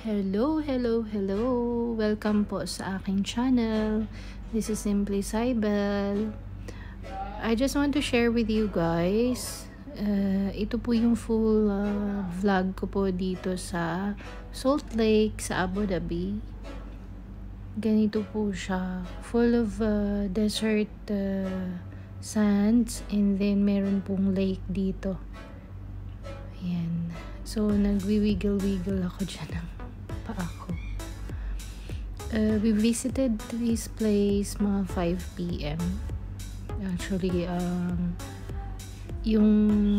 Hello, hello, hello! Welcome po sa aking channel. This is Simply Saibel. I just want to share with you guys. Ito po yung full vlog ko po dito sa Salt Lake sa Abu Dhabi. Ganito po siya. Full of desert sands, and then meron pong lake dito. Ayan. So, nagwi-wiggle-wiggle ako dyan ng paa ko. We visited this place mga 5 p.m. Actually, yung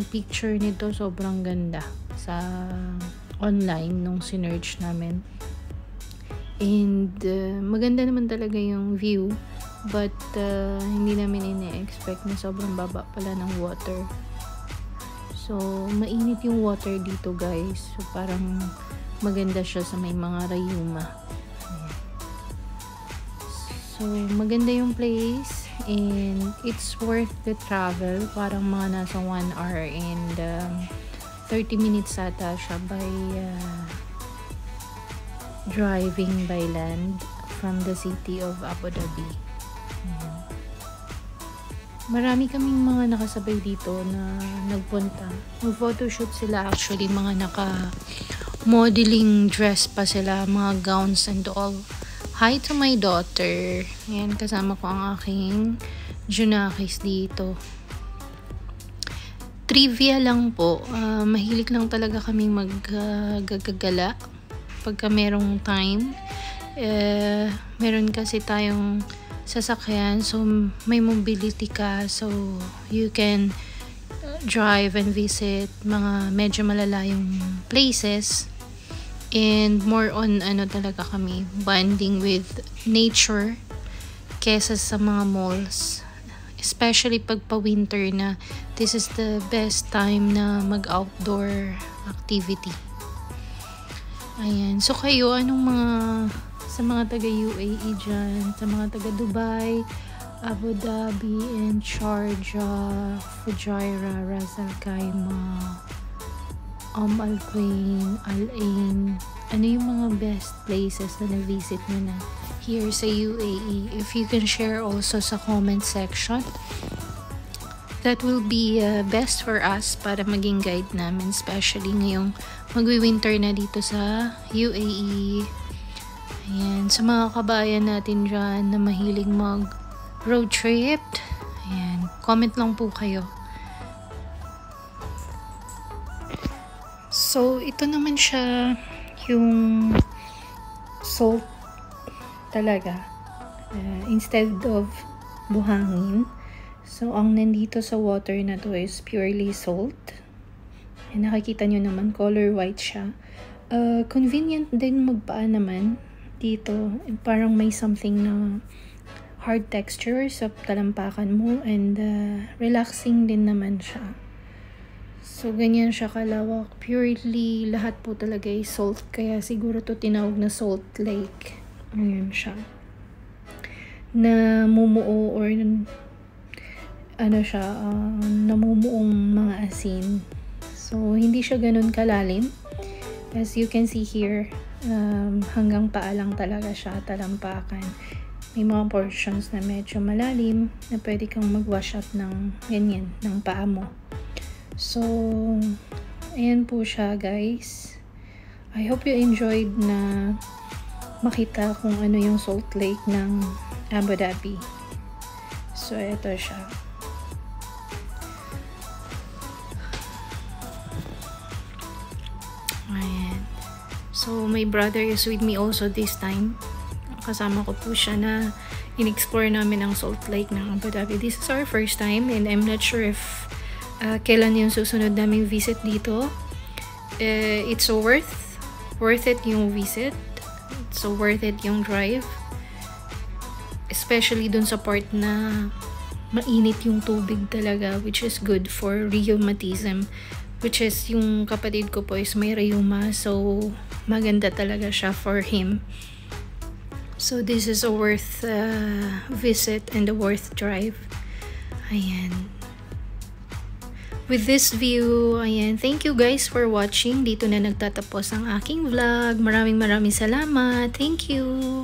picture nito sobrang ganda sa online nung sinearch namin. And maganda naman talaga yung view, but hindi namin ine-expect na sobrang baba pala ng water. So, mainit yung water dito, guys. So, parang maganda siya sa may mga rayuma. Ayan. So, maganda yung place. And it's worth the travel. Parang mga nasa 1 hour and 30 minutes ata siya by driving by land from the city of Abu Dhabi. Ayan. Marami kaming mga nakasabay dito na nagpunta. Mag-photoshoot sila actually, mga naka-modeling dress pa sila, mga gowns and all. Hi to my daughter. Ayan, kasama ko ang aking Junakis dito. Trivia lang po, mahilig lang talaga kaming maggagala pagka merong time. Meron kasi tayong sasakyan, so may mobility ka, so you can drive and visit mga medyo malalayong places, and more on talaga kami bonding with nature kesa sa mga malls, especially pag pa-winter na. This is the best time na mag-outdoor activity. Ayan, so kayo, anong mga sa mga taga UAE dyan, sa mga taga Dubai, Abu Dhabi, and Sharjah, Fujairah, Ras Al Khaimah, Al Quwain, Al Ain, ano yung mga best places na na-visit nyo na here sa UAE? If you can share also sa comment section, that will be best for us para maging guide namin, especially ngayong magwi-winter na dito sa UAE. Ayan, sa mga kabayan natin dyan na mahilig mag road trip, ayan, comment lang po kayo. So, ito naman siya yung salt talaga, instead of buhangin. So, ang nandito sa water na to is purely salt. Ayan, nakikita nyo naman, color white siya. Convenient din magpaa naman dito, parang may something na hard texture sa talampakan mo, and relaxing din naman siya. So ganyan siya kalawak, purely lahat po talaga ay salt, kaya siguro to tinawag na Salt Lake. Ayan siya, namumuo or siya, namumuong mga asin. So hindi siya ganun kalalim, as you can see here. Hanggang paa lang talaga siya, talampakan. May mga portions na medyo malalim na pwede kang mag-wash up ng ganyan, ng paa mo. So, ayan po siya, guys. I hope you enjoyed na makita kung ano yung Salt Lake ng Abu Dhabi. So, ito siya. Ayan. So, my brother is with me also this time. Kasama ko po siya na in-explore namin ang Salt Lake ng Abu Dhabi. This is our first time, and I'm not sure if kailan yung susunod naming visit dito. It's so worth it yung visit. It's so worth it yung drive. Especially dun sa part na mainit yung tubig talaga, which is good for rheumatism. Which is, yung kapatid ko po is may rheuma, so maganda talaga siya for him. So this is a worth visit and a worth drive. Ayan. with this view. Ayan, thank you guys for watching. Dito na nagtatapos ang aking vlog. Maraming salamat. Thank you.